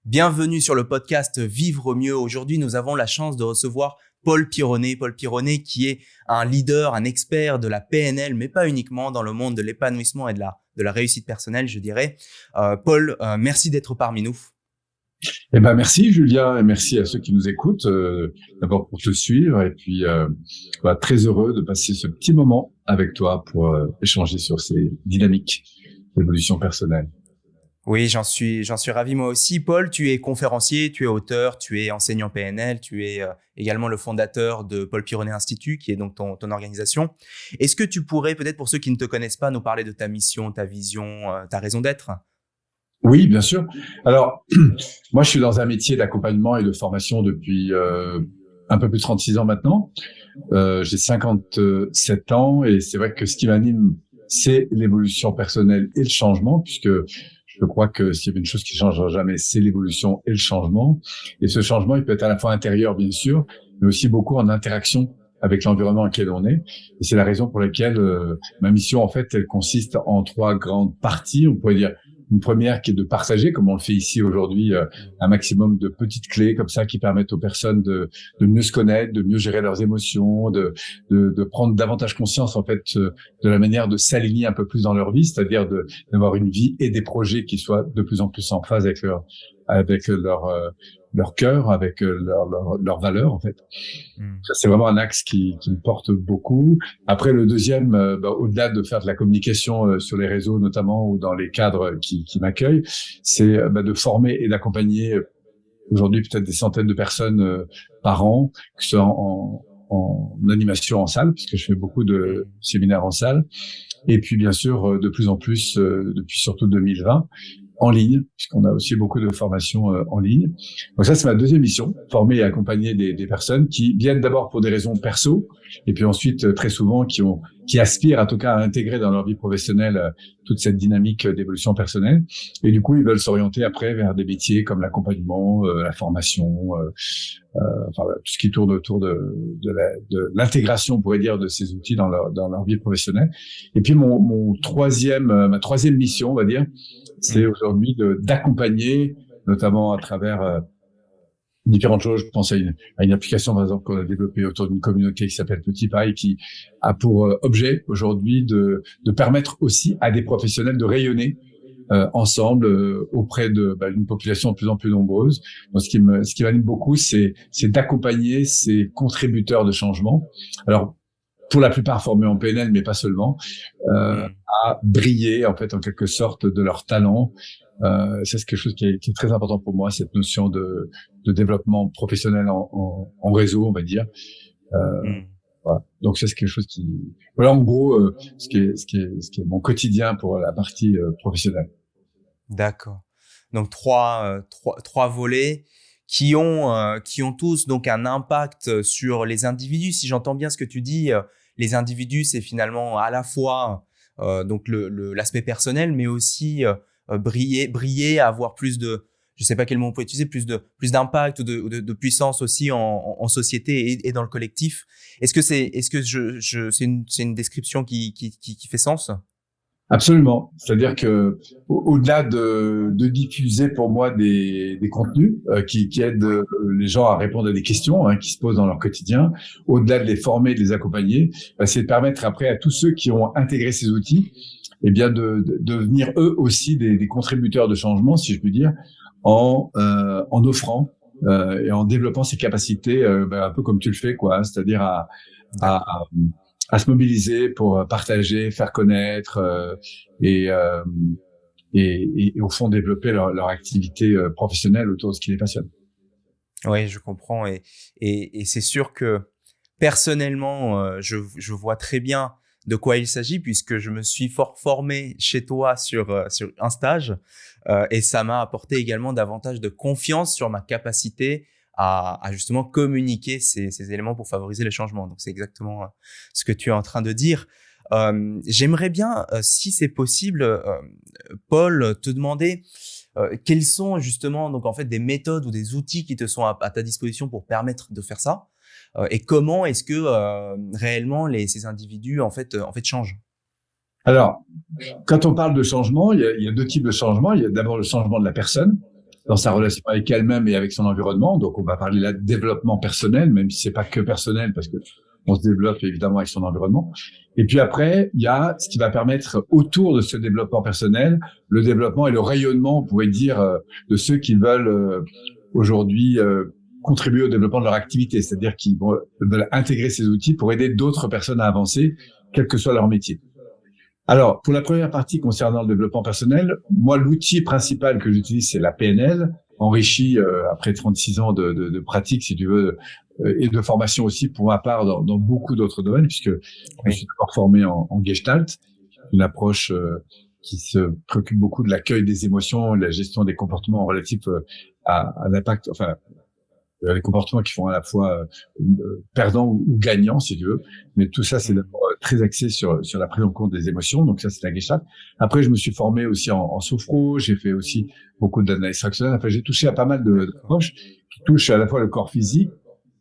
Bienvenue sur le podcast Vivre mieux. Aujourd'hui, nous avons la chance de recevoir Paul Pironnet. Paul Pironnet qui est un leader, un expert de la PNL, mais pas uniquement dans le monde de l'épanouissement et de la réussite personnelle, je dirais. Paul, merci d'être parmi nous. Merci Julien et merci à ceux qui nous écoutent d'abord pour te suivre et puis très heureux de passer ce petit moment avec toi pour échanger sur ces dynamiques d'évolution personnelle. Oui, j'en suis ravi moi aussi. Paul, tu es conférencier, tu es auteur, tu es enseignant PNL, tu es également le fondateur de Paul Pironnet Institut, qui est donc ton organisation. Est-ce que tu pourrais, peut-être pour ceux qui ne te connaissent pas, nous parler de ta mission, ta vision, ta raison d'être ? Oui, bien sûr. Alors, moi, je suis dans un métier d'accompagnement et de formation depuis un peu plus de 36 ans maintenant. J'ai 57 ans et c'est vrai que ce qui m'anime, c'est l'évolution personnelle et le changement, puisque je crois que s'il y avait une chose qui ne changera jamais, c'est l'évolution et le changement. Et ce changement, il peut être à la fois intérieur, bien sûr, mais aussi beaucoup en interaction avec l'environnement dans lequel on est. Et c'est la raison pour laquelle ma mission, en fait, elle consiste en 3 grandes parties. On pourrait dire une première qui est de partager, comme on le fait ici aujourd'hui, un maximum de petites clés comme ça qui permettent aux personnes de mieux se connaître, de mieux gérer leurs émotions, de prendre davantage conscience en fait de la manière de s'aligner un peu plus dans leur vie, c'est-à-dire d'avoir une vie et des projets qui soient de plus en plus en phase avec leur cœur, avec leurs valeurs en fait. Ça, c'est vraiment un axe qui me porte beaucoup. Après, le deuxième, au-delà de faire de la communication sur les réseaux notamment ou dans les cadres qui m'accueillent, c'est de former et d'accompagner aujourd'hui peut-être des centaines de personnes par an, que ce soit en animation en salle, puisque je fais beaucoup de séminaires en salle. Et puis, bien sûr, de plus en plus, depuis surtout 2020, en ligne, puisqu'on a aussi beaucoup de formations en ligne. Donc ça, c'est ma deuxième mission, former et accompagner des personnes qui viennent d'abord pour des raisons perso, et puis ensuite, très souvent, qui aspirent en tout cas à intégrer dans leur vie professionnelle toute cette dynamique d'évolution personnelle. Et du coup, ils veulent s'orienter après vers des métiers comme l'accompagnement, la formation, tout ce qui tourne autour de l'intégration, on pourrait dire, de ces outils dans leur vie professionnelle. Et puis ma troisième mission, on va dire, c'est aujourd'hui d'accompagner, notamment à travers différentes choses. Je pense à une application, par exemple, qu'on a développée autour d'une communauté qui s'appelle Petit Paille, qui a pour objet aujourd'hui de permettre aussi à des professionnels de rayonner ensemble auprès d'une population de plus en plus nombreuse. Donc, ce qui m'anime beaucoup, c'est d'accompagner ces contributeurs de changement. Alors, pour la plupart formés en PNL, mais pas seulement, à briller en fait en quelque sorte de leur talent. C'est quelque chose qui est très important pour moi, cette notion de développement professionnel en réseau, on va dire. Voilà. Donc ça, c'est quelque chose voilà en gros ce qui est mon quotidien pour la partie professionnelle. D'accord. Donc trois volets qui ont tous donc un impact sur les individus. Si j'entends bien ce que tu dis, les individus, c'est finalement à la fois donc l'aspect personnel, mais aussi briller, avoir plus de, je sais pas quel mot on peut utiliser, plus d'impact ou de puissance aussi en société et dans le collectif. Est-ce que c'est une description qui fait sens? Absolument. C'est-à-dire que au-delà de diffuser pour moi des contenus qui aident les gens à répondre à des questions qui se posent dans leur quotidien, au-delà de les former, de les accompagner, c'est de permettre après à tous ceux qui ont intégré ces outils, eh bien de devenir eux aussi des contributeurs de changement, si je puis dire, en offrant et en développant ces capacités, un peu comme tu le fais, quoi, c'est-à-dire à se mobiliser pour partager, faire connaître et au fond développer leur activité professionnelle autour de ce qui les passionne. Oui, je comprends et c'est sûr que personnellement, je vois très bien de quoi il s'agit puisque je me suis formé chez toi sur un stage et ça m'a apporté également davantage de confiance sur ma capacité à justement communiquer ces éléments pour favoriser les changements. Donc, c'est exactement ce que tu es en train de dire. J'aimerais bien, si c'est possible, Paul, te demander quelles sont justement donc en fait des méthodes ou des outils qui te sont à ta disposition pour permettre de faire ça et comment est-ce que réellement ces individus en fait changent? Alors, quand on parle de changement, il y a 2 types de changements. Il y a d'abord le changement de la personne. dans sa relation avec elle-même et avec son environnement. Donc, on va parler là de développement personnel, même si c'est pas que personnel, parce que on se développe évidemment avec son environnement. Et puis après, il y a ce qui va permettre autour de ce développement personnel, le développement et le rayonnement, on pourrait dire, de ceux qui veulent aujourd'hui contribuer au développement de leur activité, c'est-à-dire qu'ils veulent intégrer ces outils pour aider d'autres personnes à avancer, quel que soit leur métier. Alors, pour la première partie concernant le développement personnel, moi, l'outil principal que j'utilise, c'est la PNL, enrichi après 36 ans de pratique, si tu veux, et de formation aussi pour ma part dans beaucoup d'autres domaines, puisque je me suis d'abord formé en Gestalt, une approche qui se préoccupe beaucoup de l'accueil des émotions, de la gestion des comportements relatifs à l'impact, enfin, les comportements qui font à la fois perdants ou gagnants, si tu veux. Mais tout ça, c'est d'abord très axé sur la prise en compte des émotions. Donc ça, c'est la Gestalt. Après, je me suis formé aussi en sophro. J'ai fait aussi beaucoup d'analyse fractionnelle. Enfin, j'ai touché à pas mal d'approches qui touchent à la fois le corps physique,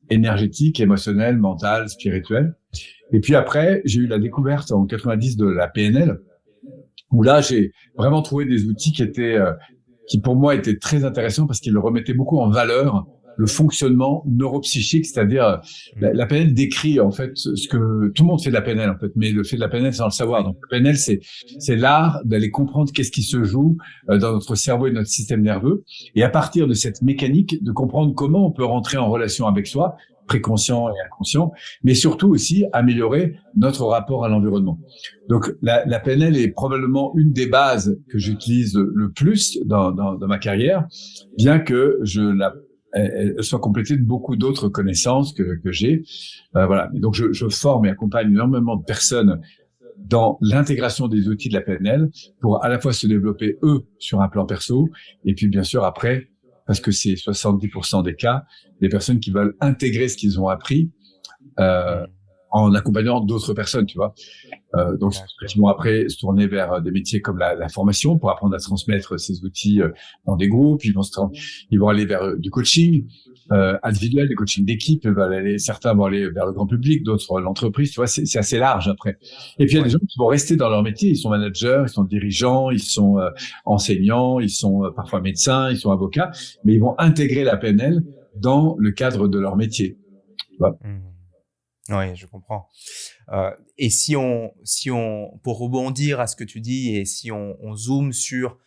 énergétique, émotionnel, mental, spirituel. Et puis après, j'ai eu la découverte en 90 de la PNL, où là, j'ai vraiment trouvé des outils qui pour moi étaient très intéressants parce qu'ils remettaient beaucoup en valeur le fonctionnement neuropsychique, c'est-à-dire la PNL décrit en fait ce que tout le monde fait de la PNL en fait, mais le fait de la PNL sans le savoir. Donc la PNL c'est l'art d'aller comprendre qu'est-ce qui se joue dans notre cerveau et notre système nerveux, et à partir de cette mécanique de comprendre comment on peut rentrer en relation avec soi, préconscient et inconscient, mais surtout aussi améliorer notre rapport à l'environnement. Donc la PNL est probablement une des bases que j'utilise le plus dans ma carrière, bien que elle soit complétée de beaucoup d'autres connaissances que j'ai. Voilà. Et donc, je forme et accompagne énormément de personnes dans l'intégration des outils de la PNL pour à la fois se développer eux sur un plan perso, et puis bien sûr après, parce que c'est 70% des cas, des personnes qui veulent intégrer ce qu'ils ont appris en accompagnant d'autres personnes, tu vois. Donc, qui vont après se tourner vers des métiers comme la formation pour apprendre à transmettre ces outils dans des groupes. Ils vont aller vers du coaching individuel, du coaching d'équipe. Certains vont aller vers le grand public, d'autres l'entreprise. Tu vois, c'est assez large après. Et puis il y a des gens qui vont rester dans leur métier. Ils sont managers, ils sont dirigeants, ils sont enseignants, ils sont parfois médecins, ils sont avocats, mais ils vont intégrer la PNL dans le cadre de leur métier. Tu vois. Oui, je comprends. Et si on, pour rebondir à ce que tu dis, et si on zoome sur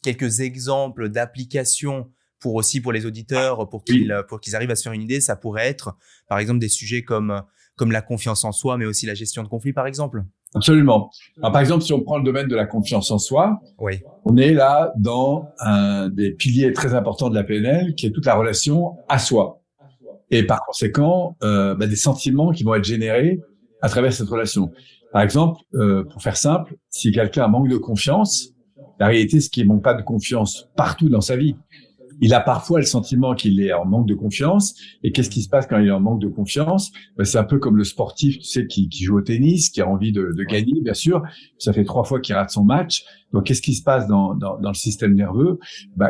quelques exemples d'applications pour les auditeurs, pour qu'ils arrivent à se faire une idée, ça pourrait être, par exemple, des sujets comme la confiance en soi, mais aussi la gestion de conflits, par exemple. Absolument. Alors, par exemple, si on prend le domaine de la confiance en soi, on est là dans un des piliers très importants de la PNL, qui est toute la relation à soi. Et par conséquent, des sentiments qui vont être générés à travers cette relation. Par exemple, pour faire simple, si quelqu'un manque de confiance, la réalité, c'est qu'il manque pas de confiance partout dans sa vie. Il a parfois le sentiment qu'il est en manque de confiance. Et qu'est-ce qui se passe quand il est en manque de confiance? C'est un peu comme le sportif, tu sais, qui joue au tennis, qui a envie de gagner, bien sûr. Ça fait 3 fois qu'il rate son match. Donc, qu'est-ce qui se passe dans le système nerveux?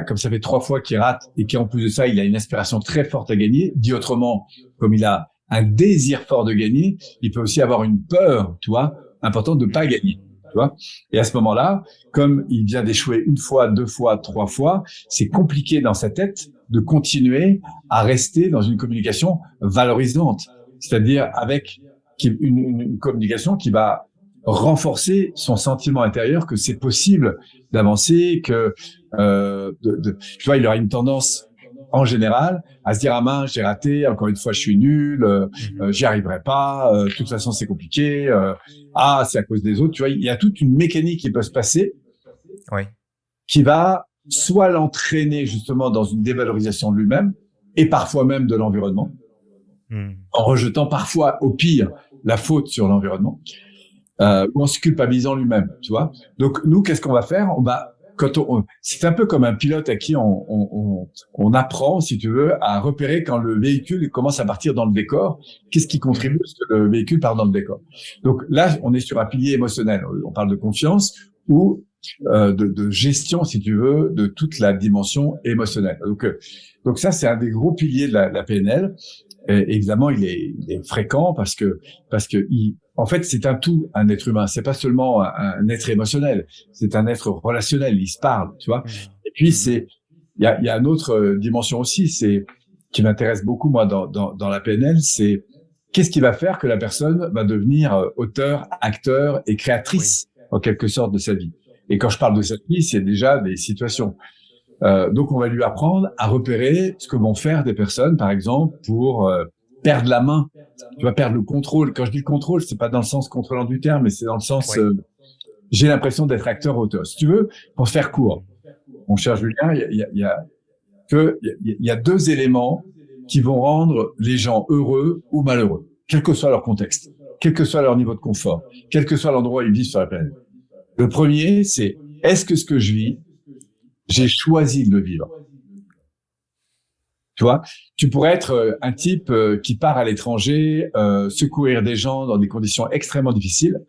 Comme ça fait 3 fois qu'il rate et qu'en plus de ça, il a une aspiration très forte à gagner. Dit autrement, comme il a un désir fort de gagner, il peut aussi avoir une peur, tu vois, importante de pas gagner. Tu vois. Et à ce moment-là, comme il vient d'échouer 1 fois, 2 fois, 3 fois, c'est compliqué dans sa tête de continuer à rester dans une communication valorisante, c'est-à-dire avec une communication qui va renforcer son sentiment intérieur que c'est possible d'avancer, que tu vois, il aura une tendance en général à se dire ah mince, j'ai raté, encore une fois je suis nul, j'y arriverai pas, de toute façon c'est compliqué, c'est à cause des autres, tu vois, il y a toute une mécanique qui peut se passer qui va soit l'entraîner justement dans une dévalorisation de lui-même et parfois même de l'environnement, en rejetant parfois au pire la faute sur l'environnement, ou en se culpabilisant lui-même, tu vois. Donc nous, qu'est-ce qu'on va faire? C'est un peu comme un pilote à qui on apprend, si tu veux, à repérer quand le véhicule commence à partir dans le décor. Qu'est-ce qui contribue à ce que le véhicule part dans le décor? Donc là, on est sur un pilier émotionnel. On parle de confiance ou de gestion, si tu veux, de toute la dimension émotionnelle. Donc ça, c'est un des gros piliers de la PNL. Et évidemment, il est fréquent parce que en fait, c'est un tout, un être humain. C'est pas seulement un être émotionnel, c'est un être relationnel. Il se parle, tu vois. Et puis il y a une autre dimension aussi, c'est qui m'intéresse beaucoup moi dans la PNL, c'est qu'est-ce qui va faire que la personne va devenir auteur, acteur et créatrice en quelque sorte de sa vie. Et quand je parle de sa vie, c'est déjà des situations. Donc on va lui apprendre à repérer ce que vont faire des personnes, par exemple, pour perdre la main. Tu vas perdre le contrôle. Quand je dis le contrôle, c'est pas dans le sens contrôlant du terme, mais c'est dans le sens j'ai l'impression d'être acteur-auteur. Si tu veux, pour faire court, mon cher Julien, il y a deux éléments qui vont rendre les gens heureux ou malheureux, quel que soit leur contexte, quel que soit leur niveau de confort, quel que soit l'endroit où ils vivent sur la planète. Le premier, c'est est-ce que ce que je vis, j'ai choisi de le vivre? Tu vois, tu pourrais être un type qui part à l'étranger, secourir des gens dans des conditions extrêmement difficiles,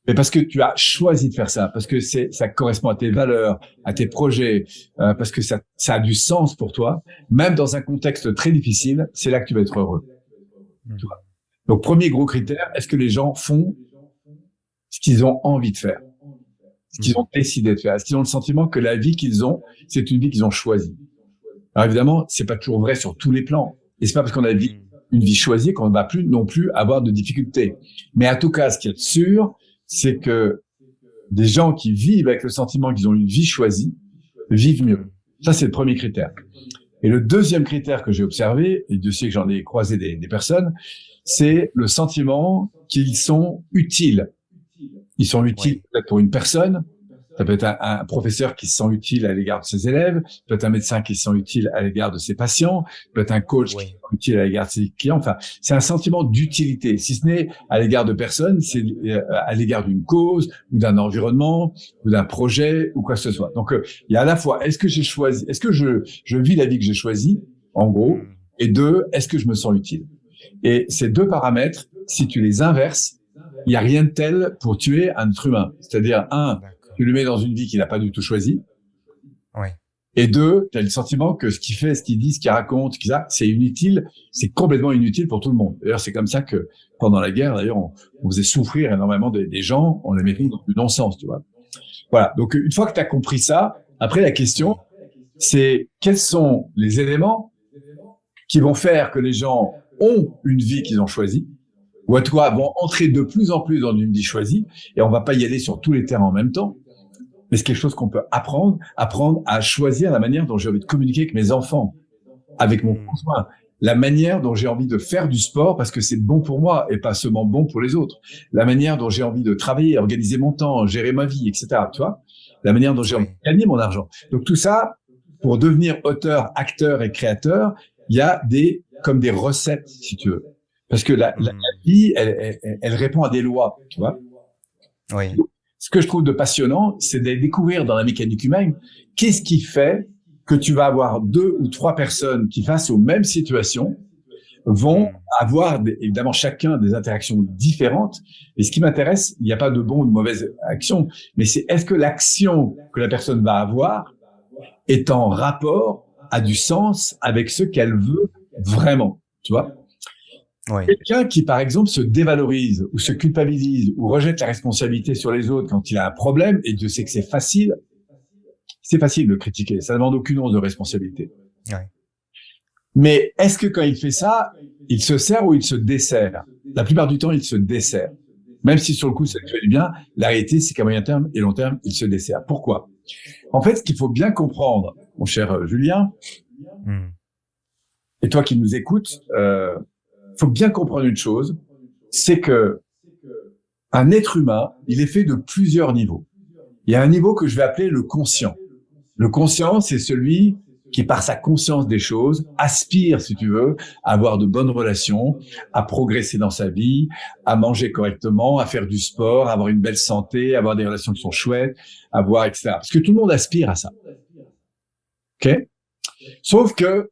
mais parce que tu as choisi de faire ça, parce que ça correspond à tes valeurs, à tes projets, parce que ça a du sens pour toi, même dans un contexte très difficile, c'est là que tu vas être heureux. Tu vois. Donc, premier gros critère, est-ce que les gens font ce qu'ils ont envie de faire, ce qu'ils ont décidé de faire, est-ce qu'ils ont le sentiment que la vie qu'ils ont, c'est une vie qu'ils ont choisie? Alors évidemment, c'est pas toujours vrai sur tous les plans, et c'est pas parce qu'on a une vie choisie qu'on ne va plus non plus avoir de difficultés. Mais en tout cas, ce qu'il y a de sûr, c'est que des gens qui vivent avec le sentiment qu'ils ont une vie choisie vivent mieux. Ça, c'est le premier critère. Et le deuxième critère que j'ai observé, et Dieu sait que j'en ai croisé des personnes, c'est le sentiment qu'ils sont utiles. Ils sont utiles peut-être pour une personne. Ça peut être un professeur qui se sent utile à l'égard de ses élèves, peut être un médecin qui se sent utile à l'égard de ses patients, peut être un coach qui se sent utile à l'égard de ses clients. Enfin, c'est un sentiment d'utilité. Si ce n'est à l'égard de personne, c'est à l'égard d'une cause ou d'un environnement ou d'un projet ou quoi que ce soit. Donc, il y a à la fois, est-ce que je vis la vie que j'ai choisie, en gros, et deux, est-ce que je me sens utile? Et ces deux paramètres, si tu les inverses, il n'y a rien de tel pour tuer un être humain. C'est-à-dire, tu le mets dans une vie qu'il n'a pas du tout choisie. Et deux, tu as le sentiment que ce qu'il fait, ce qu'il dit, ce qu'il raconte, c'est inutile, c'est complètement inutile pour tout le monde. D'ailleurs, c'est comme ça que pendant la guerre, d'ailleurs, on faisait souffrir énormément des gens, on les mettait dans du non-sens, tu vois. Voilà. Donc, une fois que tu as compris ça, après, la question, c'est quels sont les éléments qui vont faire que les gens ont une vie qu'ils ont choisie, ou à toi vont entrer de plus en plus dans une vie choisie, et on va pas y aller sur tous les terrains en même temps, mais c'est quelque chose qu'on peut apprendre à choisir la manière dont j'ai envie de communiquer avec mes enfants, avec mon conjoint, la manière dont j'ai envie de faire du sport parce que c'est bon pour moi et pas seulement bon pour les autres, la manière dont j'ai envie de travailler, organiser mon temps, gérer ma vie, etc. Tu vois, la manière dont j'ai envie de gagner mon argent. Donc tout ça, pour devenir auteur, acteur et créateur, il y a comme des recettes, si tu veux. Parce que la vie, elle répond à des lois, tu vois. Ce que je trouve de passionnant, c'est de découvrir dans la mécanique humaine, qu'est-ce qui fait que tu vas avoir 2 ou 3 personnes qui, face aux mêmes situations, vont avoir évidemment chacun des interactions différentes. Et ce qui m'intéresse, il n'y a pas de bon ou de mauvaise action, mais c'est est-ce que l'action que la personne va avoir est en rapport, a du sens avec ce qu'elle veut vraiment, tu vois. Quelqu'un qui, par exemple, se dévalorise ou se culpabilise ou rejette la responsabilité sur les autres quand il a un problème, et Dieu sait que c'est facile de critiquer, ça ne demande aucune once de responsabilité. Mais est-ce que quand il fait ça, il se sert ou il se dessert? La plupart du temps, il se dessert. Même si sur le coup, ça lui fait du bien, la réalité, c'est qu'à moyen terme et long terme, il se dessert. Pourquoi? En fait, ce qu'il faut bien comprendre, mon cher Julien, et toi qui nous écoutes, faut bien comprendre une chose, c'est que un être humain, il est fait de plusieurs niveaux. Il y a un niveau que je vais appeler le conscient. Le conscient, c'est celui qui, par sa conscience des choses, aspire, si tu veux, à avoir de bonnes relations, à progresser dans sa vie, à manger correctement, à faire du sport, à avoir une belle santé, à avoir des relations qui sont chouettes, à avoir, etc. Parce que tout le monde aspire à ça. Ok? Sauf que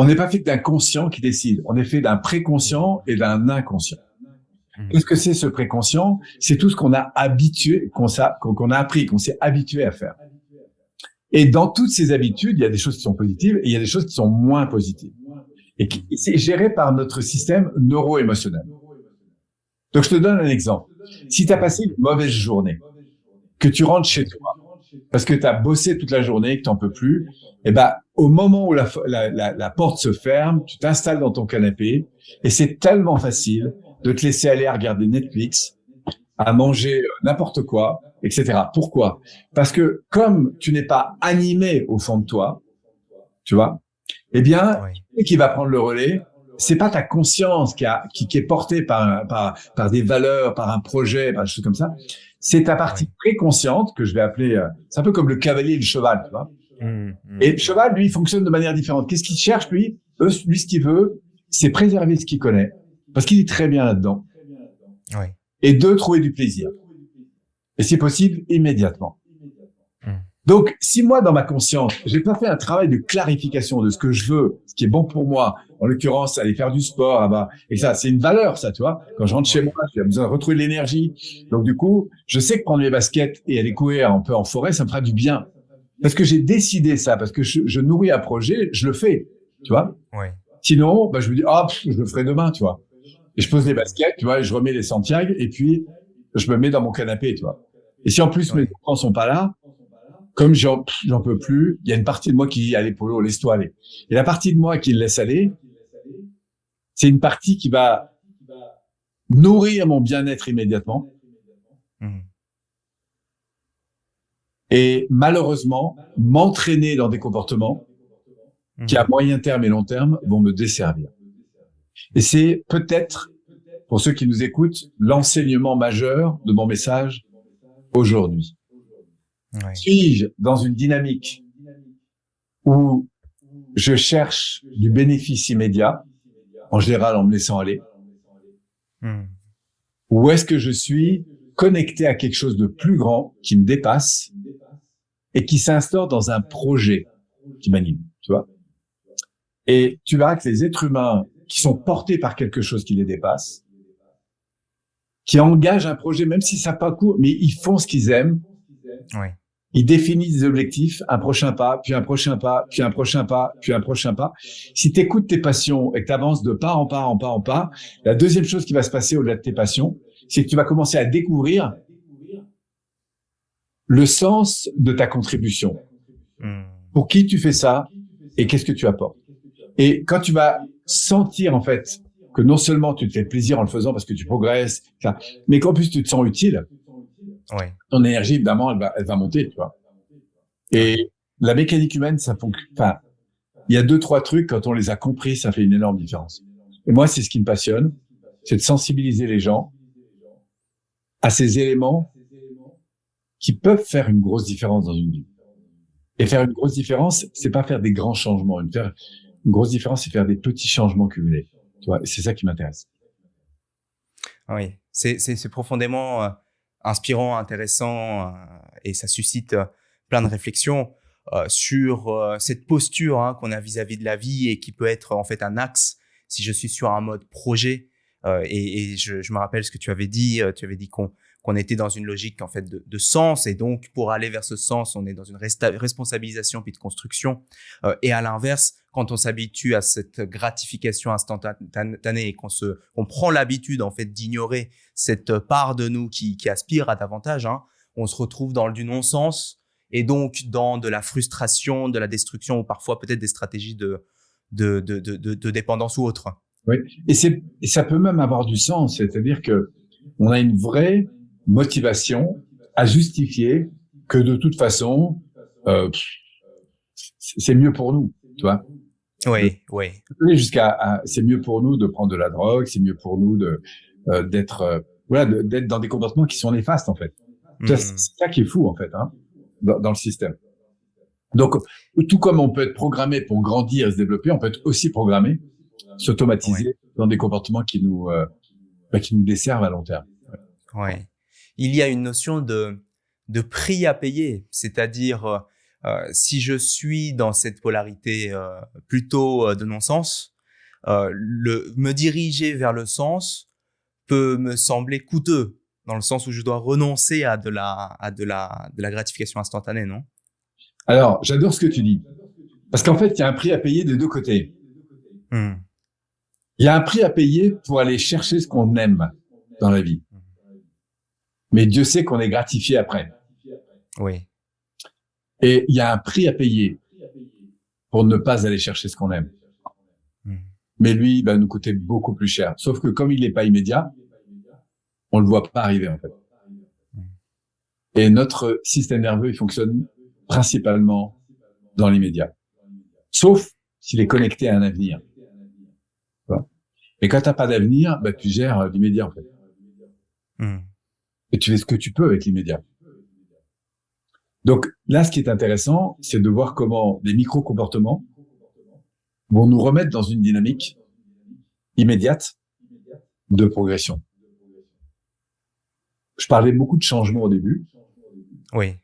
on n'est pas fait d'un conscient qui décide. On est fait d'un préconscient et d'un inconscient. Qu'est-ce que c'est ce préconscient? C'est tout ce qu'on a habitué, qu'on a appris, qu'on s'est habitué à faire. Et dans toutes ces habitudes, il y a des choses qui sont positives et il y a des choses qui sont moins positives. Et c'est géré par notre système neuro-émotionnel. Donc, je te donne un exemple. Si tu as passé une mauvaise journée, que tu rentres chez toi parce que tu as bossé toute la journée, que t'en peux plus, et ben au moment où la porte se ferme, tu t'installes dans ton canapé et c'est tellement facile de te laisser aller à regarder Netflix, à manger n'importe quoi, etc. Pourquoi? Parce que comme tu n'es pas animé au fond de toi, tu vois, eh bien, qui va prendre le relais, c'est pas ta conscience qui est portée par des valeurs, par un projet, par des choses comme ça. C'est ta partie préconsciente que je vais appeler, c'est un peu comme le cavalier et le cheval, tu vois. Et le cheval, lui, il fonctionne de manière différente. Qu'est-ce qu'il cherche, lui? Lui, ce qu'il veut, c'est préserver ce qu'il connaît, parce qu'il est très bien là-dedans. Et deux, trouver du plaisir. Et si possible, immédiatement. Donc, si moi, dans ma conscience, j'ai pas fait un travail de clarification de ce que je veux, ce qui est bon pour moi, en l'occurrence, aller faire du sport, et ça, c'est une valeur, ça, tu vois. Quand je rentre chez moi, j'ai besoin de retrouver de l'énergie. Donc, du coup, je sais que prendre mes baskets et aller courir un peu en forêt, ça me fera du bien. Parce que j'ai décidé ça, parce que je nourris un projet, je le fais, tu vois. Sinon, je me dis, je le ferai demain, tu vois. Et je pose les baskets, tu vois, et je remets les Santiago, et puis, je me mets dans mon canapé, tu vois. Et si en plus, mes enfants sont pas là, comme j'en peux plus, il y a une partie de moi qui dit, allez, Polo, laisse-toi aller. Et la partie de moi qui le laisse aller, c'est une partie qui va nourrir mon bien-être immédiatement. Et malheureusement, m'entraîner dans des comportements qui, à moyen terme et long terme, vont me desservir. Et c'est peut-être, pour ceux qui nous écoutent, l'enseignement majeur de mon message aujourd'hui. Suis-je dans une dynamique où je cherche du bénéfice immédiat, en général en me laissant aller, ou est-ce que je suis connecté à quelque chose de plus grand qui me dépasse et qui s'instaure dans un projet qui m'anime, tu vois? Et tu verras que les êtres humains qui sont portés par quelque chose qui les dépasse, qui engagent un projet, même si ça n'a pas court, mais ils font ce qu'ils aiment. Ils définissent des objectifs, un prochain pas, puis un prochain pas, puis un prochain pas, puis un prochain pas. Si tu écoutes tes passions et que tu avances de pas en pas, en pas en pas, la deuxième chose qui va se passer au-delà de tes passions, c'est que tu vas commencer à découvrir le sens de ta contribution. Pour qui tu fais ça et qu'est-ce que tu apportes. Et quand tu vas sentir, en fait, que non seulement tu te fais plaisir en le faisant parce que tu progresses, mais qu'en plus tu te sens utile, ton énergie, évidemment, elle va monter, tu vois. Et la mécanique humaine, il y a 2-3 trucs, quand on les a compris, ça fait une énorme différence. Et moi, c'est ce qui me passionne, c'est de sensibiliser les gens à ces éléments qui peuvent faire une grosse différence dans une vie. Et faire une grosse différence, c'est pas faire des grands changements. Une grosse différence, c'est faire des petits changements cumulés. Tu vois, et c'est ça qui m'intéresse. Oui, c'est profondément inspirant, intéressant, et ça suscite plein de réflexions sur cette posture qu'on a vis-à-vis de la vie et qui peut être en fait un axe si je suis sur un mode projet. Et je me rappelle ce que tu avais dit qu'on était dans une logique en fait de sens, et donc pour aller vers ce sens, on est dans une responsabilisation puis de construction. Et à l'inverse, quand on s'habitue à cette gratification instantanée et qu'on prend l'habitude en fait d'ignorer cette part de nous qui aspire à davantage, on se retrouve dans du non-sens et donc dans de la frustration, de la destruction, ou parfois peut-être des stratégies de dépendance ou autre. Oui, et ça peut même avoir du sens, c'est-à-dire que on a une vraie motivation à justifier que de toute façon, c'est mieux pour nous, tu vois. Oui. C'est mieux pour nous de prendre de la drogue, c'est mieux pour nous d'être dans des comportements qui sont néfastes en fait. C'est ça qui est fou en fait, dans le système. Donc, tout comme on peut être programmé pour grandir et se développer, on peut être aussi programmé, s'automatiser dans des comportements qui nous desservent à long terme. Il y a une notion de prix à payer, c'est-à-dire si je suis dans cette polarité plutôt de non-sens, me diriger vers le sens peut me sembler coûteux, dans le sens où je dois renoncer à de la gratification instantanée, non? Alors, j'adore ce que tu dis, parce qu'en fait, il y a un prix à payer des deux côtés. Il y a un prix à payer pour aller chercher ce qu'on aime dans la vie. Mais Dieu sait qu'on est gratifié après. Oui. Et il y a un prix à payer pour ne pas aller chercher ce qu'on aime. Mais lui, nous coûtait beaucoup plus cher. Sauf que comme il n'est pas immédiat, on le voit pas arriver, en fait. Et notre système nerveux, il fonctionne principalement dans l'immédiat. Sauf s'il est connecté à un avenir. Et quand t'as pas d'avenir, tu gères l'immédiat, en fait. Et tu fais ce que tu peux avec l'immédiat. Donc là, ce qui est intéressant, c'est de voir comment des micro-comportements vont nous remettre dans une dynamique immédiate de progression. Je parlais beaucoup de changements au début. Oui.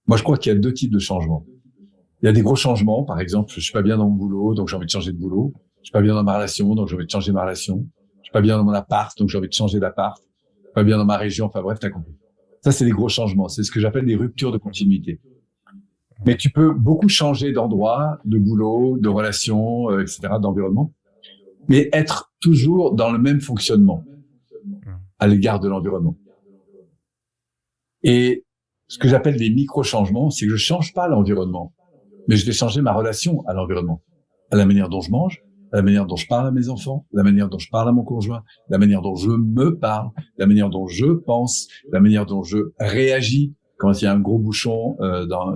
Moi, je crois qu'il y a 2 types de changements. Il y a des gros changements, par exemple, je suis pas bien dans mon boulot, donc j'ai envie de changer de boulot. Je suis pas bien dans ma relation, donc j'ai envie de changer ma relation. Je suis pas bien dans mon appart, donc j'ai envie de changer d'appart. Je suis pas bien dans ma région, enfin bref, t'as compris. Ça, c'est des gros changements. C'est ce que j'appelle des ruptures de continuité. Mais tu peux beaucoup changer d'endroit, de boulot, de relation, etc., d'environnement, mais être toujours dans le même fonctionnement à l'égard de l'environnement. Et ce que j'appelle des micro-changements, c'est que je change pas l'environnement, mais je vais changer ma relation à l'environnement, à la manière dont je mange, à la manière dont je parle à mes enfants, la manière dont je parle à mon conjoint, la manière dont je me parle, la manière dont je pense, la manière dont je réagis quand il y a un gros bouchon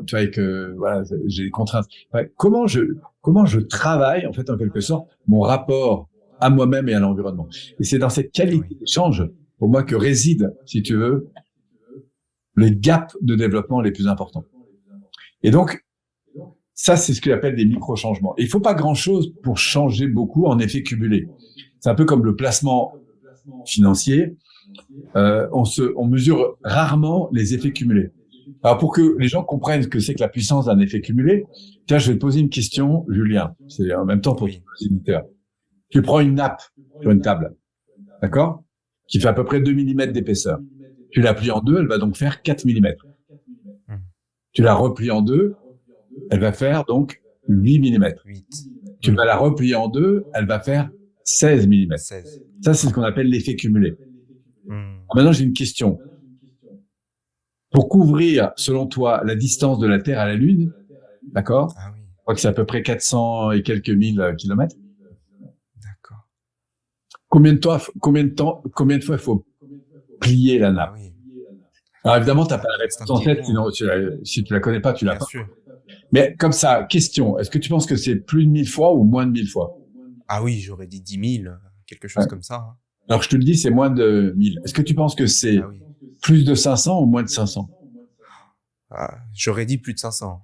tu vois, voilà, j'ai des contraintes. Enfin, comment je travaille en fait en quelque sorte mon rapport à moi-même et à l'environnement. Et c'est dans cette qualité d'échange pour moi que réside, si tu veux, les gaps de développement les plus importants. Et donc ça, c'est ce que j'appelle des micro-changements. Et il faut pas grand-chose pour changer beaucoup en effet cumulé. C'est un peu comme le placement financier. On mesure rarement les effets cumulés. Alors, pour que les gens comprennent ce que c'est que la puissance d'un effet cumulé, tiens, je vais te poser une question, Julien. C'est en même temps pour les auditeurs. Tu prends une nappe sur une table, d'accord, qui fait à peu près 2 mm d'épaisseur. Tu la plies en deux, elle va donc faire 4 mm. Tu la replies en deux, elle va faire donc 8 mm. Tu vas la replier en deux, elle va faire 16 mm. Ça, c'est ce qu'on appelle l'effet cumulé. Maintenant, j'ai une question. Pour couvrir, selon toi, la distance de la Terre à la Lune, d'accord, je crois que c'est à peu près 400 et quelques mille kilomètres. D'accord. Combien de fois il faut plier la nappe? Alors évidemment, t'as pas la réponse en tête, sinon si tu la connais pas, tu l'as pas. Sûr. Mais comme ça, question, est-ce que tu penses que c'est plus de 1000 fois ou moins de 1000 fois? Ah oui, j'aurais dit 10 000, quelque chose comme ça. Hein. Alors je te le dis, c'est moins de 1000. Est-ce que tu penses que c'est plus de 500 ou moins de 500? J'aurais dit plus de 500.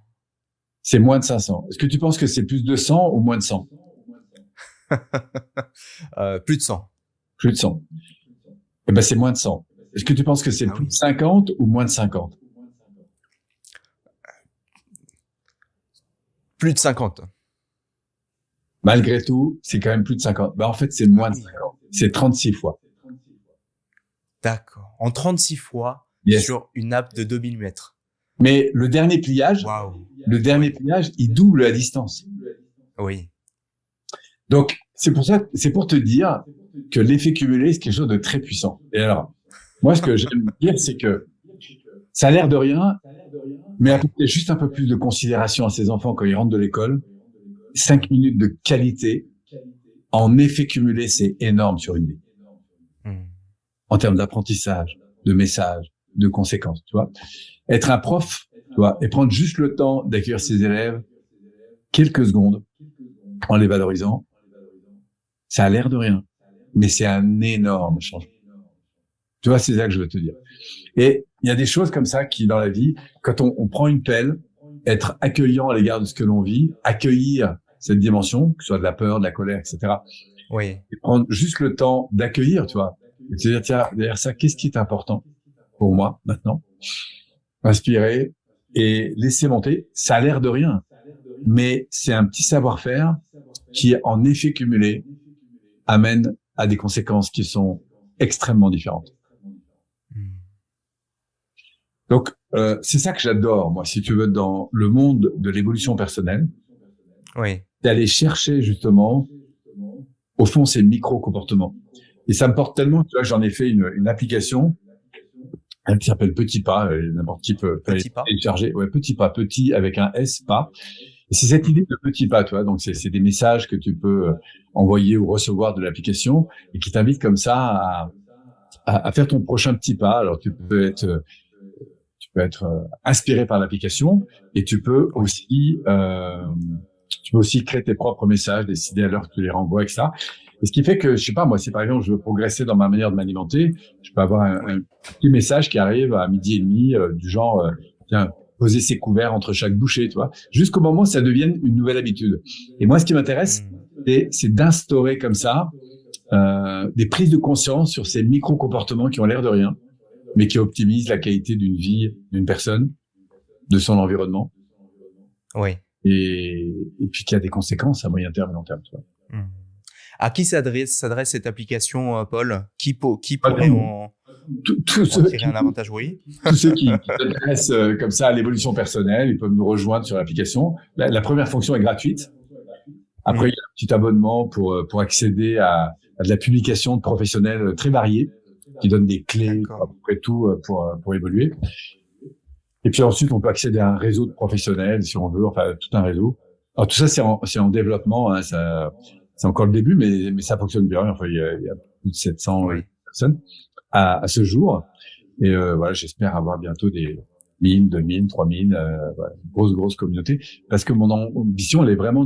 C'est moins de 500. Est-ce que tu penses que c'est plus de 100 ou moins de 100? Plus de 100. Plus de 100. Eh ben c'est moins de 100. Est-ce que tu penses que c'est plus de 50 ou moins de 50? Plus de 50. Malgré tout, c'est quand même plus de 50. En fait, c'est moins de 50. C'est 36 fois. D'accord. En 36 fois sur une nappe de 2 mm. Mais le dernier pliage, il double la distance. Oui. Donc, c'est pour te dire que l'effet cumulé, c'est quelque chose de très puissant. Et alors, moi, ce que j'aime dire, c'est que ça a l'air de rien, mais apporter juste un peu plus de considération à ses enfants quand ils rentrent de l'école, 5 minutes de qualité, en effet cumulé, c'est énorme sur une vie. En termes d'apprentissage, de messages, de conséquences, tu vois. Être un prof, tu vois, et prendre juste le temps d'accueillir ses élèves quelques secondes en les valorisant, ça a l'air de rien, mais c'est un énorme changement. Tu vois, c'est ça que je veux te dire. Et il y a des choses comme ça qui, dans la vie, quand on prend une pelle, être accueillant à l'égard de ce que l'on vit, accueillir cette dimension, que ce soit de la peur, de la colère, etc. Oui. Et prendre juste le temps d'accueillir, tu vois. Et te dire, tiens, derrière ça, qu'est-ce qui est important pour moi maintenant? Inspirer et laisser monter. Ça a l'air de rien, mais c'est un petit savoir-faire qui, en effet cumulé, amène à des conséquences qui sont extrêmement différentes. Donc, c'est ça que j'adore, moi, si tu veux, dans le monde de l'évolution personnelle. Oui. D'aller chercher, justement, au fond, ces micro-comportements. Et ça me porte tellement, tu vois, j'en ai fait une application un qui s'appelle Petit Pas, n'importe qui peut aller télécharger. Ouais, Petit Pas, petit avec un S, pas. Et c'est cette idée de Petit Pas, tu vois. Donc c'est des messages que tu peux envoyer ou recevoir de l'application et qui t'invitent comme ça à faire ton prochain petit pas. Alors tu peux être inspiré par l'application et tu peux aussi créer tes propres messages, décider à l'heure que tu les renvoies, etc. Et ce qui fait que, je sais pas, moi, si par exemple je veux progresser dans ma manière de m'alimenter, je peux avoir un petit message qui arrive à 12h30 du genre, tiens, poser ses couverts entre chaque bouchée, tu vois, jusqu'au moment où ça devienne une nouvelle habitude. Et moi, ce qui m'intéresse, c'est d'instaurer comme ça des prises de conscience sur ces micro-comportements qui ont l'air de rien, mais qui optimisent la qualité d'une vie d'une personne, de son environnement. Oui. Et puis qui a des conséquences à moyen terme et long terme, tu vois. À qui s'adresse cette application, Paul? Qui pourrait en tirer un avantage? Oui. Tous ceux qui s'intéressent comme ça à l'évolution personnelle, ils peuvent nous rejoindre sur l'application. La première fonction est gratuite. Après, il y a un petit abonnement pour accéder à de la publication de professionnels très variés qui donnent des clés à peu près tout pour évoluer. Et puis ensuite, on peut accéder à un réseau de professionnels si on veut, enfin tout un réseau. Alors tout ça, c'est en développement, hein, c'est encore le début, mais ça fonctionne bien. Enfin, il y a plus de 700 personnes à ce jour. Et voilà, j'espère avoir bientôt des 1000, 2000, 3000, voilà, grosse communauté. Parce que mon ambition, elle est vraiment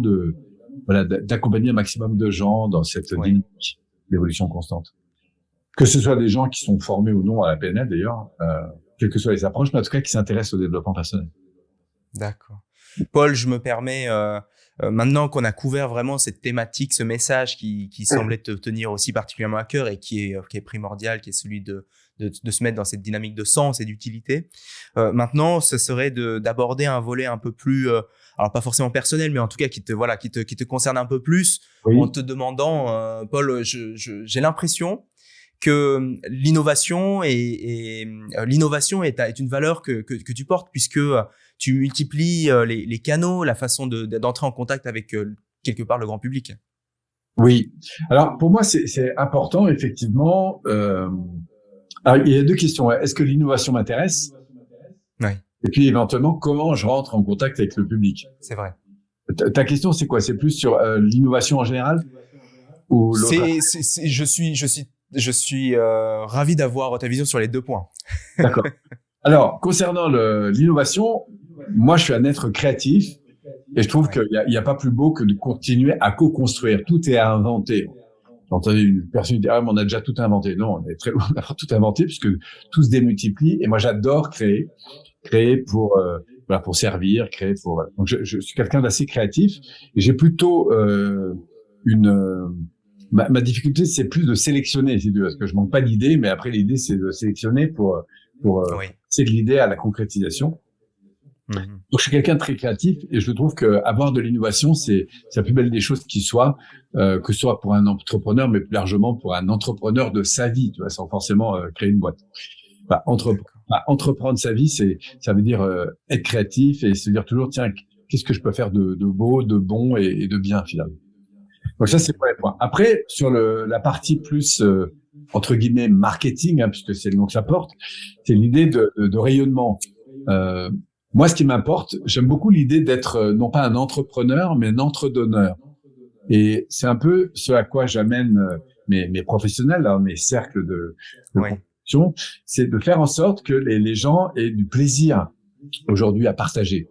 d'accompagner un maximum de gens dans cette dynamique d'évolution constante. Que ce soit des gens qui sont formés ou non à la PNL d'ailleurs, quelles que soient les approches, mais en tout cas qui s'intéressent au développement personnel. D'accord. Paul, je me permets, maintenant qu'on a couvert vraiment cette thématique, ce message qui semblait te tenir aussi particulièrement à cœur et qui est primordial, qui est celui de se mettre dans cette dynamique de sens et d'utilité. Maintenant, ce serait d'aborder un volet un peu plus, alors pas forcément personnel, mais en tout cas qui te concerne un peu plus, en te demandant, Paul, j'ai l'impression que l'innovation est une valeur que tu portes, puisque tu multiplies les canaux, la façon d'entrer en contact avec quelque part le grand public. Oui. Alors pour moi c'est important effectivement. Alors il y a deux questions. Est-ce que l'innovation m'intéresse? Oui. Et puis éventuellement comment je rentre en contact avec le public? C'est vrai. Ta question c'est quoi? C'est plus sur l'innovation en général ou Je suis ravi d'avoir ta vision sur les deux points. D'accord. Alors, concernant l'innovation, moi, je suis un être créatif et je trouve qu'il y a pas plus beau que de continuer à co-construire. Tout est à inventer. J'ai entendu une personne dire, on a déjà tout inventé. Non, on est très loin d'avoir tout inventé puisque tout se démultiplie. Et moi, j'adore créer pour servir, créer pour. Voilà. Donc, je suis quelqu'un d'assez créatif et j'ai plutôt Ma difficulté, c'est plus de sélectionner, parce que je manque pas d'idées, mais après l'idée, c'est de sélectionner pour c'est de l'idée à la concrétisation. Donc, je suis quelqu'un de très créatif et je trouve que avoir de l'innovation, c'est la plus belle des choses qui soit, que ce soit pour un entrepreneur, mais plus largement pour un entrepreneur de sa vie, tu vois, sans forcément créer une boîte. Entreprendre sa vie, ça veut dire être créatif et se dire toujours, tiens, qu'est-ce que je peux faire de beau, de bon et de bien finalement. Donc ça, c'est le premier point. Après, sur la partie plus, entre guillemets, marketing, hein, puisque c'est le nom que ça porte, c'est l'idée de rayonnement. Moi, ce qui m'importe, j'aime beaucoup l'idée d'être non pas un entrepreneur, mais un entredonneur. Et c'est un peu ce à quoi j'amène mes professionnels, là, mes cercles de profession, c'est de faire en sorte que les gens aient du plaisir aujourd'hui à partager.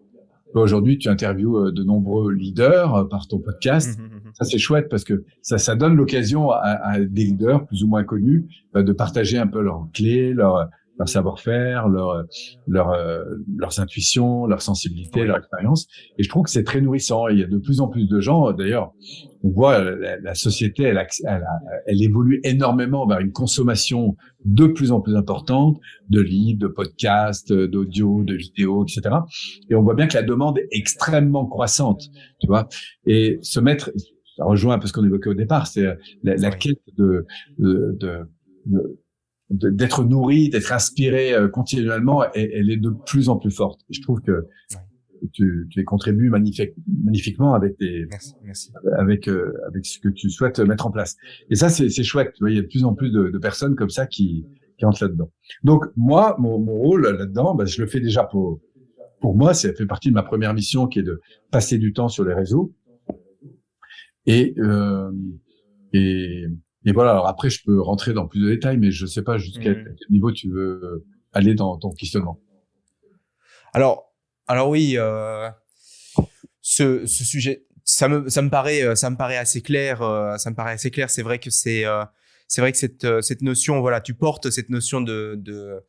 Aujourd'hui, tu interviews de nombreux leaders par ton podcast. Ça, c'est chouette parce que ça donne l'occasion à des leaders plus ou moins connus de partager un peu leurs clés, leur savoir-faire, leurs intuitions, leur sensibilité, leur expérience. Et je trouve que c'est très nourrissant. Et il y a de plus en plus de gens. D'ailleurs, on voit la société, elle évolue énormément vers une consommation de plus en plus importante de livres, de podcasts, d'audio, de vidéos, etc. Et on voit bien que la demande est extrêmement croissante, tu vois. Et se mettre, ça rejoint un peu ce qu'on évoquait au départ, c'est la quête d'être nourri, d'être inspiré continuellement, elle est de plus en plus forte. Et je trouve que tu y contribues magnifiquement avec Merci. avec ce que tu souhaites mettre en place. Et ça, c'est chouette. Tu vois, il y a de plus en plus de personnes comme ça qui qui entrent là-dedans. Donc moi, mon rôle là-dedans, je le fais déjà pour moi, ça fait partie de ma première mission qui est de passer du temps sur les réseaux. Et voilà. Alors après, je peux rentrer dans plus de détails, mais je sais pas jusqu'à quel niveau tu veux aller dans ton questionnement. Alors oui, ce sujet, ça me paraît assez clair. Ça me paraît assez clair. C'est vrai que c'est vrai que cette notion, voilà, tu portes cette notion de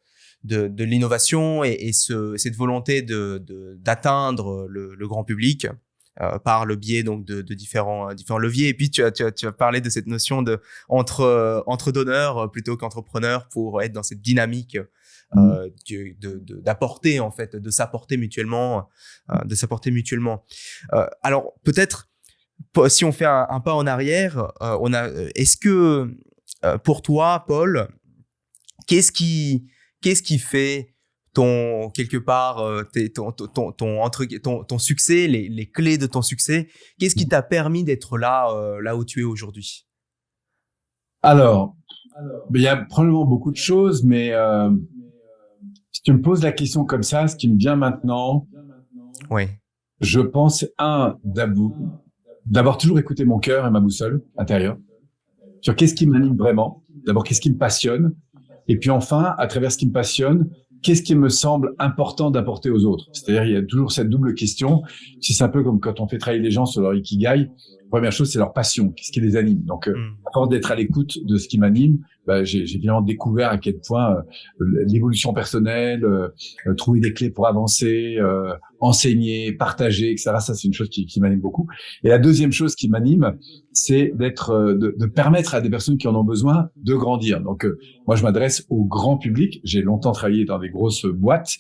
l'innovation et cette volonté d'atteindre le grand public par le biais donc de différents leviers. Et puis tu as parlé de cette notion entre donneurs plutôt qu'entrepreneurs pour être dans cette dynamique d'apporter, en fait, de s'apporter mutuellement. Alors peut-être si on fait un pas en arrière, est-ce que pour toi, Paul, qu'est-ce qui fait quelque part ton succès, les clés de ton succès? Qu'est-ce qui t'a permis d'être là où tu es aujourd'hui? Alors, il y a probablement beaucoup de choses, mais si tu me poses la question comme ça, ce qui me vient maintenant, oui, je pense d'abord toujours écouter mon cœur et ma boussole intérieure sur qu'est-ce qui m'anime vraiment. D'abord, qu'est-ce qui me passionne, et puis enfin, à travers ce qui me passionne, qu'est-ce qui me semble important d'apporter aux autres. C'est-à-dire, il y a toujours cette double question. C'est un peu comme quand on fait travailler les gens sur leur ikigai. La première chose, c'est leur passion. Qu'est-ce qui les anime? Donc, à force d'être à l'écoute de ce qui m'anime, j'ai vraiment découvert à quel point l'évolution personnelle, trouver des clés pour avancer, enseigner, partager, etc. Ça, c'est une chose qui m'anime beaucoup. Et la deuxième chose qui m'anime, c'est de permettre à des personnes qui en ont besoin de grandir. Donc, moi, je m'adresse au grand public. J'ai longtemps travaillé dans des grosses boîtes,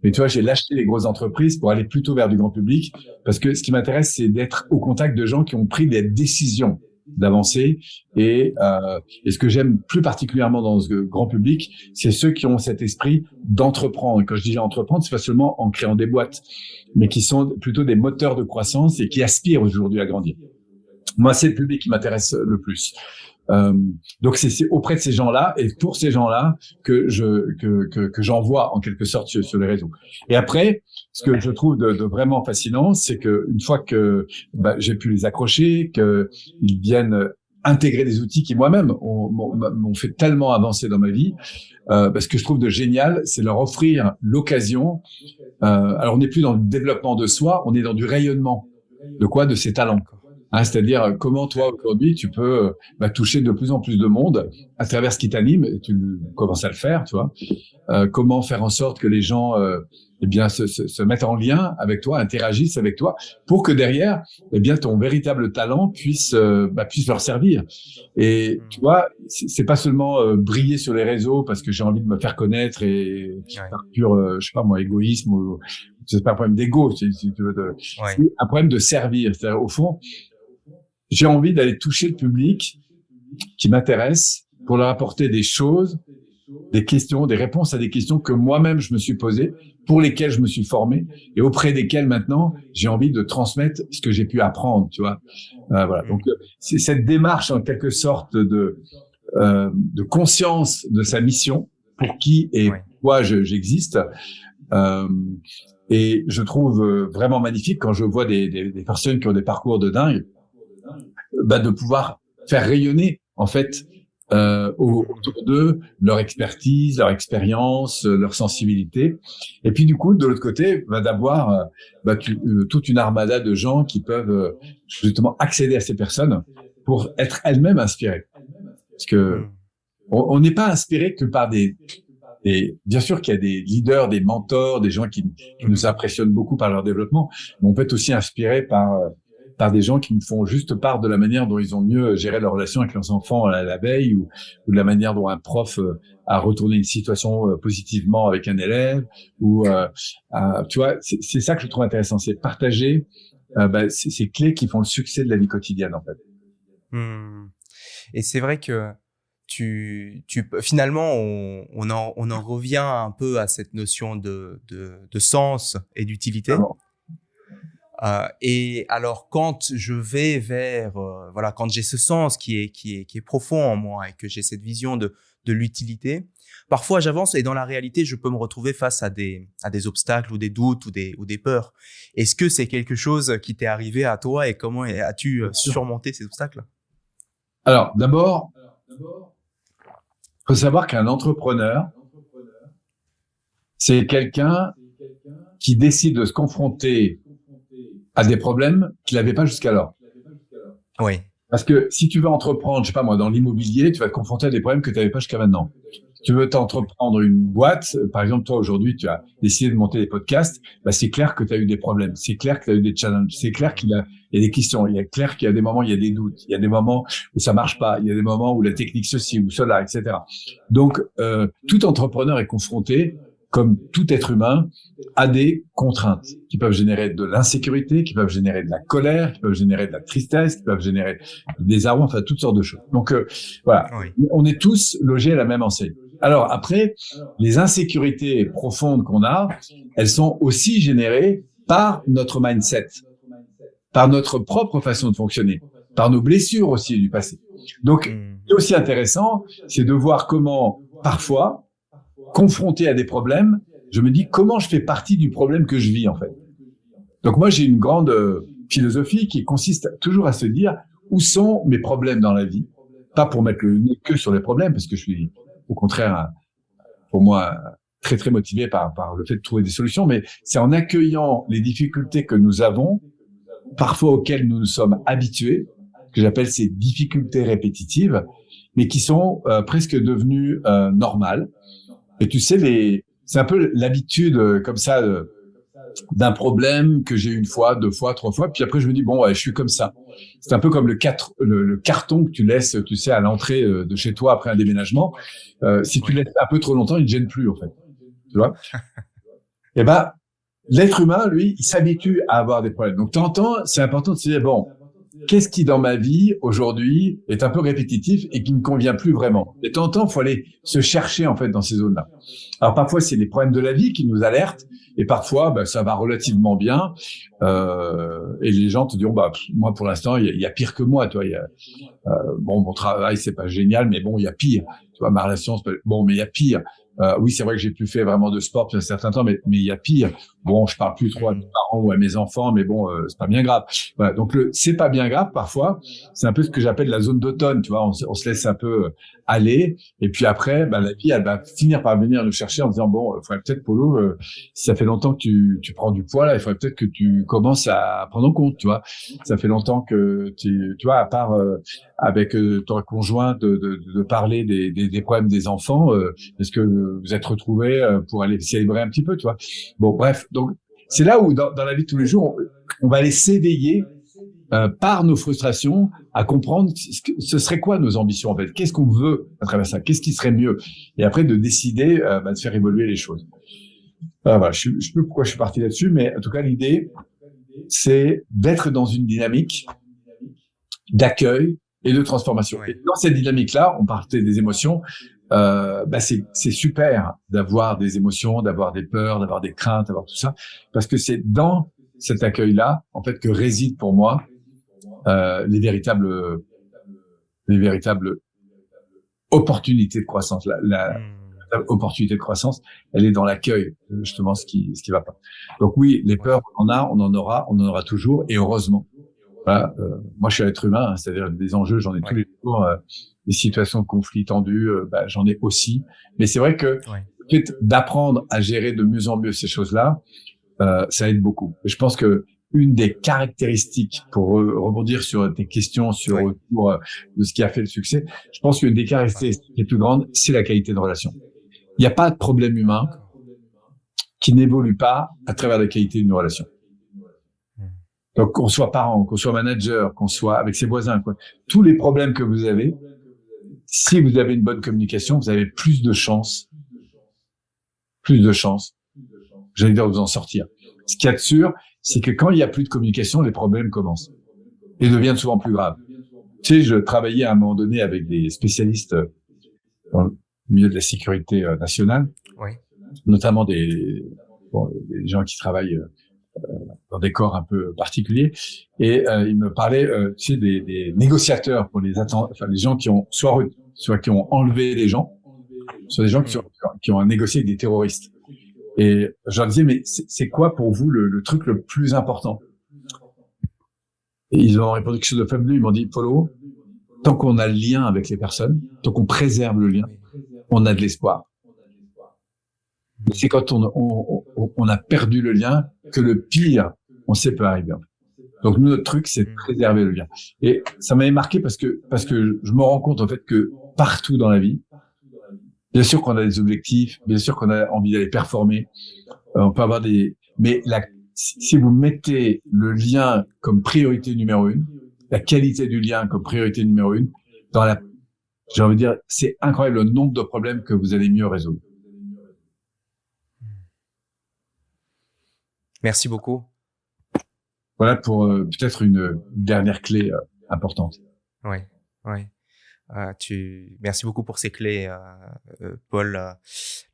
mais tu vois, j'ai lâché les grosses entreprises pour aller plutôt vers du grand public, parce que ce qui m'intéresse, c'est d'être au contact de gens qui ont pris des décisions d'avancer. Et ce que j'aime plus particulièrement dans ce grand public, c'est ceux qui ont cet esprit d'entreprendre. Et quand je dis entreprendre, c'est pas seulement en créant des boîtes, mais qui sont plutôt des moteurs de croissance et qui aspirent aujourd'hui à grandir. Moi, c'est le public qui m'intéresse le plus. Donc c'est auprès de ces gens-là et pour ces gens-là que j'envoie en quelque sorte sur les réseaux. Et après, ce que je trouve de vraiment fascinant, c'est que une fois que j'ai pu les accrocher, qu'ils viennent intégrer des outils qui moi-même m'ont fait tellement avancer dans ma vie, ce que je trouve de génial, c'est leur offrir l'occasion. Alors on n'est plus dans le développement de soi, on est dans du rayonnement. De quoi? De ses talents. C'est-à-dire comment toi aujourd'hui tu peux toucher de plus en plus de monde à travers ce qui t'anime, et tu commences à le faire, tu vois. Comment faire en sorte que les gens se mettent en lien avec toi, interagissent avec toi, pour que derrière ton véritable talent puisse leur servir. Et tu vois, c'est pas seulement briller sur les réseaux parce que j'ai envie de me faire connaître et par pur je sais pas moi, égoïsme, ou c'est pas un problème d'ego, si tu veux, c'est un problème de servir. C'est-à-dire, au fond, j'ai envie d'aller toucher le public qui m'intéresse pour leur apporter des choses, des questions, des réponses à des questions que moi-même je me suis posées, pour lesquelles je me suis formé et auprès desquelles maintenant j'ai envie de transmettre ce que j'ai pu apprendre, tu vois. Voilà. Donc c'est cette démarche en quelque sorte de conscience de sa mission, pour qui et pourquoi j'existe. Et je trouve vraiment magnifique quand je vois des personnes qui ont des parcours de dingue, de pouvoir faire rayonner en fait autour d'eux leur expertise, leur expérience, leur sensibilité. Et puis du coup, de l'autre côté, d'avoir toute une armada de gens qui peuvent justement accéder à ces personnes pour être elles-mêmes inspirées. Parce que on n'est pas inspiré que par bien sûr qu'il y a des leaders, des mentors, des gens qui nous impressionnent beaucoup par leur développement, mais on peut être aussi inspiré par des gens qui nous font juste part de la manière dont ils ont mieux géré leur relation avec leurs enfants la veille, ou de la manière dont un prof a retourné une situation positivement avec un élève, ou tu vois, c'est ça que je trouve intéressant, c'est partager ces clés qui font le succès de la vie quotidienne, en fait. Et c'est vrai que finalement, on en revient un peu à cette notion de sens et d'utilité. Et alors, quand je vais vers, voilà, quand j'ai ce sens qui est profond en moi et que j'ai cette vision de l'utilité, parfois j'avance et dans la réalité, je peux me retrouver face à des obstacles ou des doutes ou des peurs. Est-ce que c'est quelque chose qui t'est arrivé à toi et comment as-tu surmonté ces obstacles? Alors, d'abord, faut savoir qu'un entrepreneur, c'est quelqu'un qui décide de se confronter à des problèmes qu'il n'avait pas jusqu'alors. Oui. Parce que si tu veux entreprendre, je sais pas moi, dans l'immobilier, tu vas te confronter à des problèmes que tu n'avais pas jusqu'à maintenant. Si tu veux t'entreprendre une boîte, par exemple, toi, aujourd'hui, tu as décidé de monter des podcasts, bah, c'est clair que tu as eu des problèmes. C'est clair que tu as eu des challenges. C'est clair qu'il y a des questions. Il y a clair qu'il y a des moments, il y a des doutes. Il y a des moments où ça marche pas. Il y a des moments où la technique ceci ou cela, etc. Donc, tout entrepreneur est confronté, comme tout être humain, à des contraintes qui peuvent générer de l'insécurité, qui peuvent générer de la colère, qui peuvent générer de la tristesse, qui peuvent générer des arrois, enfin toutes sortes de choses. Donc voilà, oui. On est tous logés à la même enseigne. Alors après, les insécurités profondes qu'on a, elles sont aussi générées par notre mindset, par notre propre façon de fonctionner, par nos blessures aussi du passé. Donc, ce qui est aussi intéressant, c'est de voir comment parfois, confronté à des problèmes, je me dis comment je fais partie du problème que je vis en fait. Donc moi j'ai une grande philosophie qui consiste toujours à se dire où sont mes problèmes dans la vie, pas pour mettre le nez que sur les problèmes parce que je suis au contraire pour moi très très motivé par le fait de trouver des solutions, mais c'est en accueillant les difficultés que nous avons, parfois auxquelles nous nous sommes habitués, que j'appelle ces difficultés répétitives, mais qui sont presque devenues normales. Et tu sais, c'est un peu l'habitude comme ça d'un problème que j'ai eu une fois, 2 fois, 3 fois. Puis après, je me dis, bon, ouais, je suis comme ça. C'est un peu comme le carton que tu laisses, tu sais, à l'entrée de chez toi après un déménagement. Si tu le laisses un peu trop longtemps, il ne gêne plus, en fait. Tu vois? Et ben, l'être humain, lui, il s'habitue à avoir des problèmes. Donc, de temps en temps, c'est important de se dire, bon, qu'est-ce qui, dans ma vie, aujourd'hui, est un peu répétitif et qui ne me convient plus vraiment? Et de temps en temps, il faut aller se chercher, en fait, dans ces zones-là. Alors, parfois, c'est les problèmes de la vie qui nous alertent et parfois, ben, ça va relativement bien. Et les gens te diront, bah, moi, pour l'instant, il y a pire que moi, toi. Bon, mon travail, c'est pas génial, mais bon, il y a pire. Tu vois, ma relation, bon, mais il y a pire. Oui, c'est vrai que j'ai plus fait vraiment de sport depuis un certain temps, mais il y a pire. Bon, je parle plus trop à mes parents ou à mes enfants, mais bon, c'est pas bien grave. Voilà, donc c'est pas bien grave parfois. C'est un peu ce que j'appelle la zone d'automne. Tu vois, on se laisse un peu aller, et puis après, ben, la vie, elle va finir par venir nous chercher en disant bon, il faudrait peut-être Polo, si ça fait longtemps que tu prends du poids là, il faudrait peut-être que tu commences à prendre en compte. Tu vois, ça fait longtemps que tu vois, à part avec ton conjoint de parler des problèmes des enfants, est-ce que vous êtes retrouvés pour aller célébrer un petit peu, tu vois? Bon, bref, donc c'est là où dans la vie de tous les jours, on va aller s'éveiller par nos frustrations à comprendre ce serait quoi nos ambitions en fait, qu'est-ce qu'on veut à travers ça, qu'est-ce qui serait mieux, et après de décider de faire évoluer les choses. Voilà, je sais plus pourquoi je suis parti là-dessus, mais en tout cas l'idée c'est d'être dans une dynamique d'accueil et de transformation. Et dans cette dynamique-là, on parlait des émotions. C'est super d'avoir des émotions, d'avoir des peurs, d'avoir des craintes, d'avoir tout ça, parce que c'est dans cet accueil-là, en fait, que réside pour moi les véritables opportunités de croissance. La opportunité de croissance, elle est dans l'accueil, justement, ce qui va pas. Donc oui, les peurs, on en aura toujours, et heureusement. Voilà, moi je suis un être humain, hein, c'est-à-dire des enjeux, j'en ai tous les jours, des situations de conflit tendues, j'en ai aussi. Mais c'est vrai que le fait d'apprendre à gérer de mieux en mieux ces choses-là, ça aide beaucoup. Et je pense que une des caractéristiques, pour rebondir sur tes questions sur autour de ce qui a fait le succès, je pense qu'une des caractéristiques les plus grandes, c'est la qualité de relation. Il n'y a pas de problème humain qui n'évolue pas à travers la qualité d'une relation. Donc, qu'on soit parent, qu'on soit manager, qu'on soit avec ses voisins, quoi. Tous les problèmes que vous avez, si vous avez une bonne communication, vous avez plus de chances, j'allais dire, de vous en sortir. Ce qu'il y a de sûr, c'est que quand il n'y a plus de communication, les problèmes commencent et deviennent souvent plus graves. Tu sais, je travaillais à un moment donné avec des spécialistes dans le milieu de la sécurité nationale, notamment des gens qui travaillent dans des corps un peu particuliers. Et il me parlait tu sais, des négociateurs pour les gens qui ont soit qui ont enlevé les gens, soit des gens qui ont négocié avec des terroristes. Et je leur disais, mais c'est quoi pour vous le truc le plus important? Et ils ont répondu quelque chose de fabuleux. Ils m'ont dit, Polo, tant qu'on a le lien avec les personnes, tant qu'on préserve le lien, on a de l'espoir. C'est quand on a perdu le lien que le pire, on sait peut arriver. Donc nous, notre truc, c'est de préserver le lien. Et ça m'avait marqué parce que je me rends compte en fait que partout dans la vie, bien sûr qu'on a des objectifs, bien sûr qu'on a envie d'aller performer, on peut avoir mais si vous mettez le lien comme priorité numéro 1, la qualité du lien comme priorité numéro 1, j'ai envie de dire, c'est incroyable le nombre de problèmes que vous allez mieux résoudre. Merci beaucoup. Voilà pour peut-être une dernière clé importante. Oui. Merci beaucoup pour ces clés, Paul.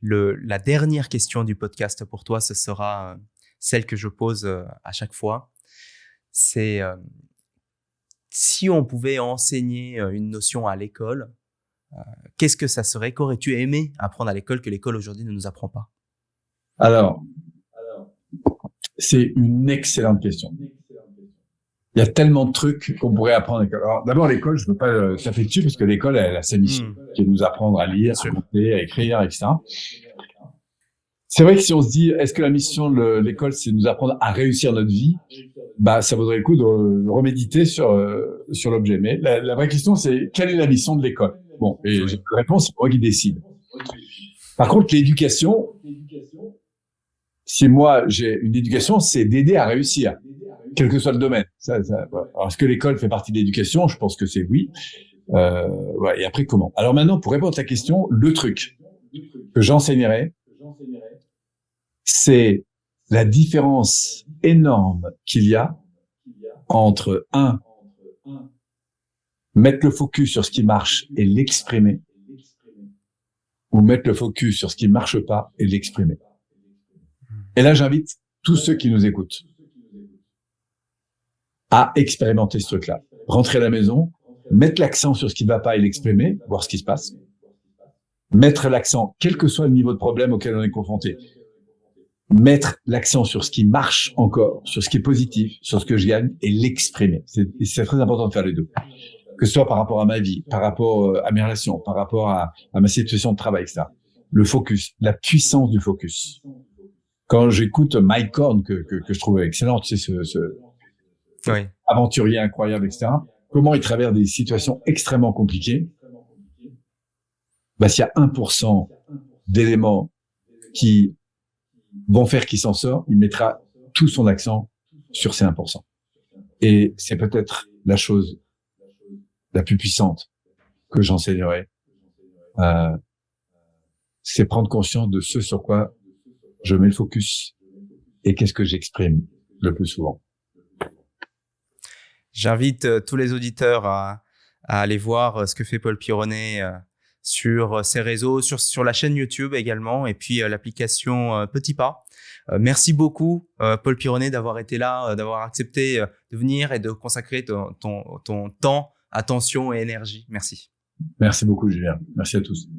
La dernière question du podcast pour toi, ce sera celle que je pose à chaque fois. C'est si on pouvait enseigner une notion à l'école, qu'est-ce que ça serait? Qu'aurais-tu aimé apprendre à l'école que l'école aujourd'hui ne nous apprend pas? Alors, c'est une excellente question. Il y a tellement de trucs qu'on pourrait apprendre à l'école. Alors, d'abord, l'école, je ne veux pas taper dessus parce que l'école, elle a sa mission, qui est de nous apprendre à lire, à compter, à écrire, etc. C'est vrai que si on se dit, est-ce que la mission de l'école, c'est de nous apprendre à réussir notre vie? Bah, ça vaudrait le coup de reméditer sur l'objet. Mais la vraie question, c'est quelle est la mission de l'école? Bon, et j'ai la réponse, c'est moi qui décide. Par contre, l'éducation, si moi j'ai une éducation, c'est d'aider à réussir, quel que soit le domaine. Alors, est-ce que l'école fait partie de l'éducation? Je pense que c'est oui. Et après, comment? Alors maintenant, pour répondre à ta question, le truc que j'enseignerai, c'est la différence énorme qu'il y a entre mettre le focus sur ce qui marche et l'exprimer, ou mettre le focus sur ce qui marche pas et l'exprimer. Et là, j'invite tous ceux qui nous écoutent à expérimenter ce truc-là. Rentrer à la maison, mettre l'accent sur ce qui ne va pas et l'exprimer, voir ce qui se passe. Mettre l'accent, quel que soit le niveau de problème auquel on est confronté. Mettre l'accent sur ce qui marche encore, sur ce qui est positif, sur ce que je gagne et l'exprimer. C'est très important de faire les deux. Que ce soit par rapport à ma vie, par rapport à mes relations, par rapport à ma situation de travail, etc. Le focus, la puissance du focus. Quand j'écoute Mike Horn, que je trouve excellent, tu sais, ce aventurier incroyable, etc., comment il traverse des situations extrêmement compliquées, bah, s'il y a 1% d'éléments qui vont faire qu'il s'en sort, il mettra tout son accent sur ces 1%. Et c'est peut-être la chose la plus puissante que j'enseignerai. C'est prendre conscience de ce sur quoi je mets le focus et qu'est-ce que j'exprime le plus souvent. J'invite tous les auditeurs à aller voir ce que fait Paul Pironnet sur ses réseaux, sur la chaîne YouTube également, et puis l'application Petit Pas. Merci beaucoup, Paul Pironnet, d'avoir été là, d'avoir accepté de venir et de consacrer ton temps, attention et énergie. Merci. Merci beaucoup, Julien. Merci à tous.